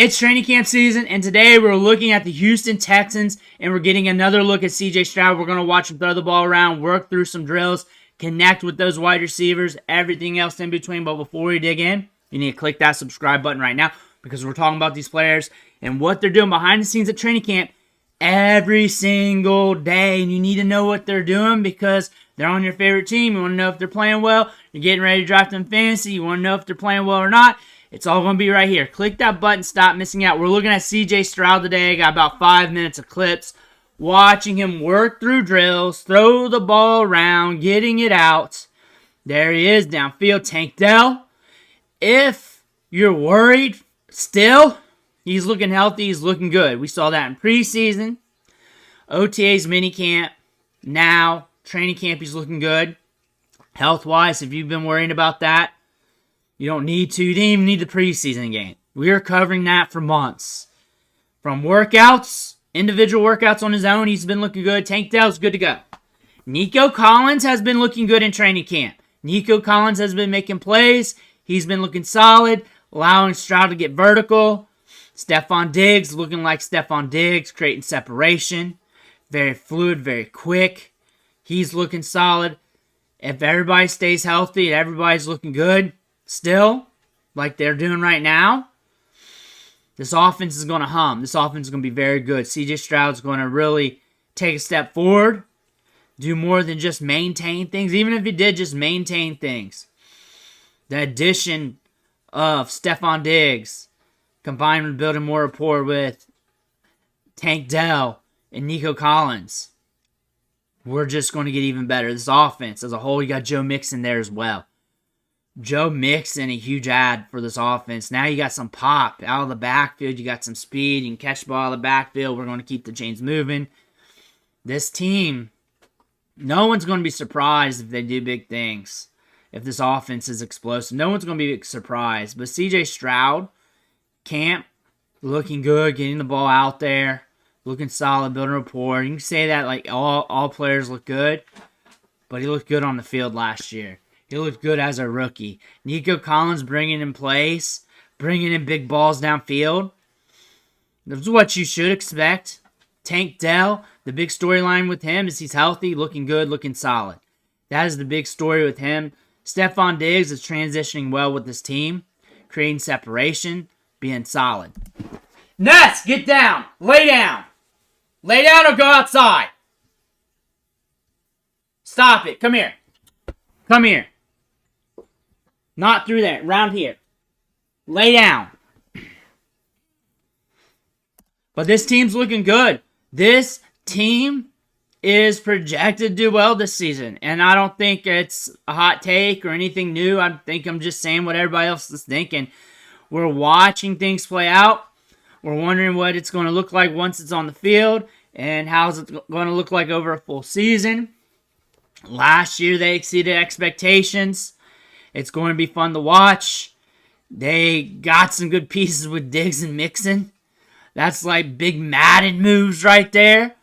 It's training camp season, and today we're looking at the Houston Texans, and we're getting another look at CJ Stroud. We're going to watch him throw the ball around, work through some drills, connect with those wide receivers, everything else in between. But before we dig in, you need to click that subscribe button right now because we're talking about these players and what they're doing behind the scenes at training camp every single day. And you need to know what they're doing because they're on your favorite team. You want to know if they're playing well. You're getting ready to draft them fantasy. You want to know if they're playing well or not. It's all going to be right here. Click that button. Stop missing out. We're looking at CJ Stroud today. Got about 5 minutes of clips. Watching him work through drills, throw the ball around, getting it out. There he is downfield. Tank Dell. If you're worried still, he's looking healthy. He's looking good. We saw that in preseason. OTA's minicamp. Now, training camp, he's looking good. Health-wise, if you've been worrying about that, you don't need to. You didn't even need the preseason game. We are covering that for months. From workouts, individual workouts on his own, he's been looking good. Tank Dell's good to go. Nico Collins has been looking good in training camp. Nico Collins has been making plays. He's been looking solid, allowing Stroud to get vertical. Stefon Diggs looking like Stefon Diggs, creating separation. Very fluid, very quick. He's looking solid. If everybody stays healthy and everybody's looking good, still, like they're doing right now, this offense is going to hum. This offense is going to be very good. CJ Stroud's going to really take a step forward, do more than just maintain things. Even if he did just maintain things. The addition of Stefon Diggs, combined with building more rapport with Tank Dell and Nico Collins, we're just going to get even better. This offense as a whole, you got Joe Mixon there as well. Joe Mixon, a huge add for this offense. Now you got some pop out of the backfield. You got some speed. You can catch the ball out of the backfield. We're going to keep the chains moving. This team, no one's going to be surprised if they do big things. If this offense is explosive, no one's going to be surprised. But CJ Stroud, camp, looking good, getting the ball out there, looking solid, building rapport. You can say that like all players look good, but he looked good on the field last year. He looked good as a rookie. Nico Collins bringing in plays, bringing in big balls downfield. That's what you should expect. Tank Dell, the big storyline with him is he's healthy, looking good, looking solid. That is the big story with him. Stefon Diggs is transitioning well with this team, creating separation, being solid. Ness, get down. Lay down. Lay down or go outside. Stop it. Come here. Come here. Not through there. Round here. Lay down. But this team's looking good. This team is projected to do well this season. And I don't think it's a hot take or anything new. I think I'm just saying what everybody else is thinking. We're watching things play out. We're wondering what it's going to look like once it's on the field. And how's it going to look like over a full season. Last year they exceeded expectations. It's going to be fun to watch. They got some good pieces with Diggs and Mixon. That's like big Madden moves right there.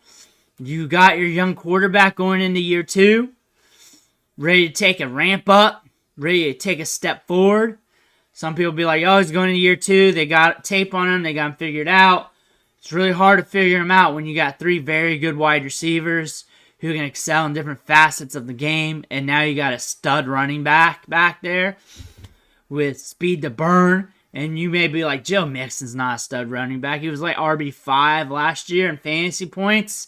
You got your young quarterback going into year 2. Ready to take a ramp up. Ready to take a step forward. Some people be like, oh, he's going into year 2. They got tape on him. They got him figured out. It's really hard to figure him out when you got 3 very good wide receivers who can excel in different facets of the game. And now you got a stud running back there with speed to burn. And you may be like, Joe Mixon's not a stud running back. He was like RB5 last year in fantasy points.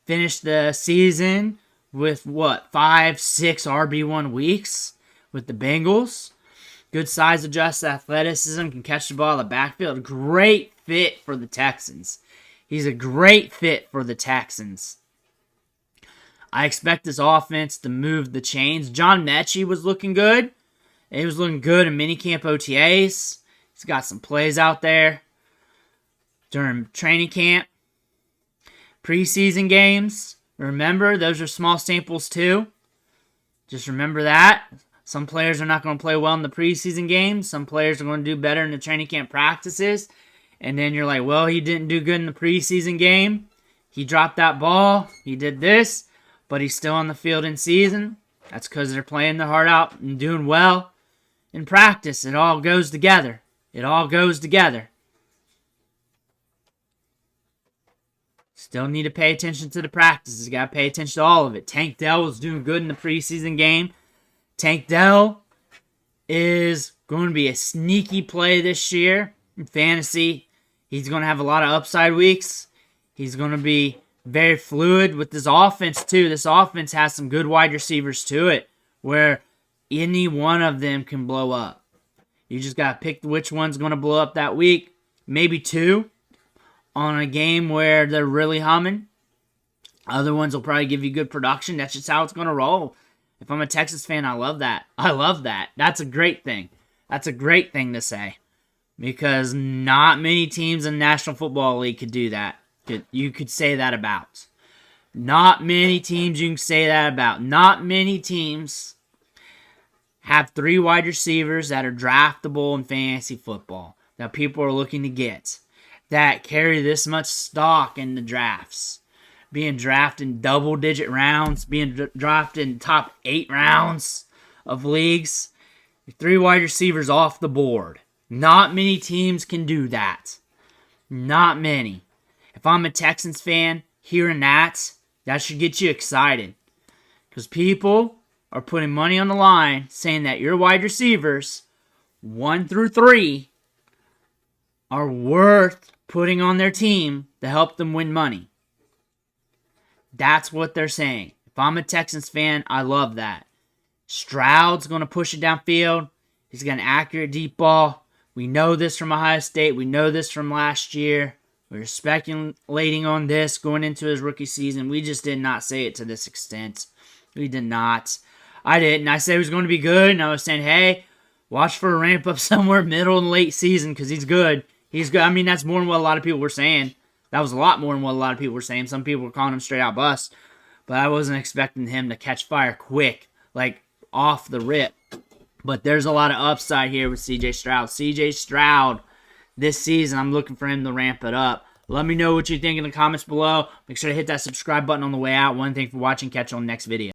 Finished the season with, 5-6 RB1 weeks with the Bengals. Good size, adjusted athleticism, can catch the ball in the backfield. Great fit for the Texans. He's a great fit for the Texans. I expect this offense to move the chains. John Mechie was looking good. He was looking good in minicamp OTAs. He's got some plays out there during training camp. Preseason games. Remember, those are small samples too. Just remember that. Some players are not going to play well in the preseason games. Some players are going to do better in the training camp practices. And then you're like, well, he didn't do good in the preseason game. He dropped that ball. He did this. But he's still on the field in season. That's because they're playing their heart out and doing well in practice. It all goes together. It all goes together. Still need to pay attention to the practices. You got to pay attention to all of it. Tank Dell was doing good in the preseason game. Tank Dell is going to be a sneaky play this year in fantasy. He's going to have a lot of upside weeks. He's going to be very fluid with this offense, too. This offense has some good wide receivers to it where any one of them can blow up. You just got to pick which one's going to blow up that week. Maybe two on a game where they're really humming. Other ones will probably give you good production. That's just how it's going to roll. If I'm a Texas fan, I love that. I love that. That's a great thing. That's a great thing to say. Because not many teams in the National Football League could do that. You could say that about. Not many teams you can say that about. Not many teams have 3 wide receivers that are draftable in fantasy football. That people are looking to get. That carry this much stock in the drafts. Being drafted in double-digit rounds. Being drafted in top 8 rounds of leagues. 3 wide receivers off the board. Not many teams can do that. Not many. If I'm a Texans fan, hearing that should get you excited. Because people are putting money on the line saying that your wide receivers, 1 through 3, are worth putting on their team to help them win money. That's what they're saying. If I'm a Texans fan, I love that. Stroud's going to push it downfield. He's got an accurate deep ball. We know this from Ohio State. We know this from last year. We were speculating on this going into his rookie season. We just did not say it to this extent. We did not. I didn't. I said he was going to be good, and I was saying, hey, watch for a ramp up somewhere middle and late season because he's good. He's good. I mean, that's more than what a lot of people were saying. That was a lot more than what a lot of people were saying. Some people were calling him straight out bust. But I wasn't expecting him to catch fire quick, like off the rip. But there's a lot of upside here with C.J. Stroud. C.J. Stroud, this season, I'm looking for him to ramp it up. Let me know what you think in the comments below. Make sure to hit that subscribe button on the way out. One thing for watching. Catch you on the next video.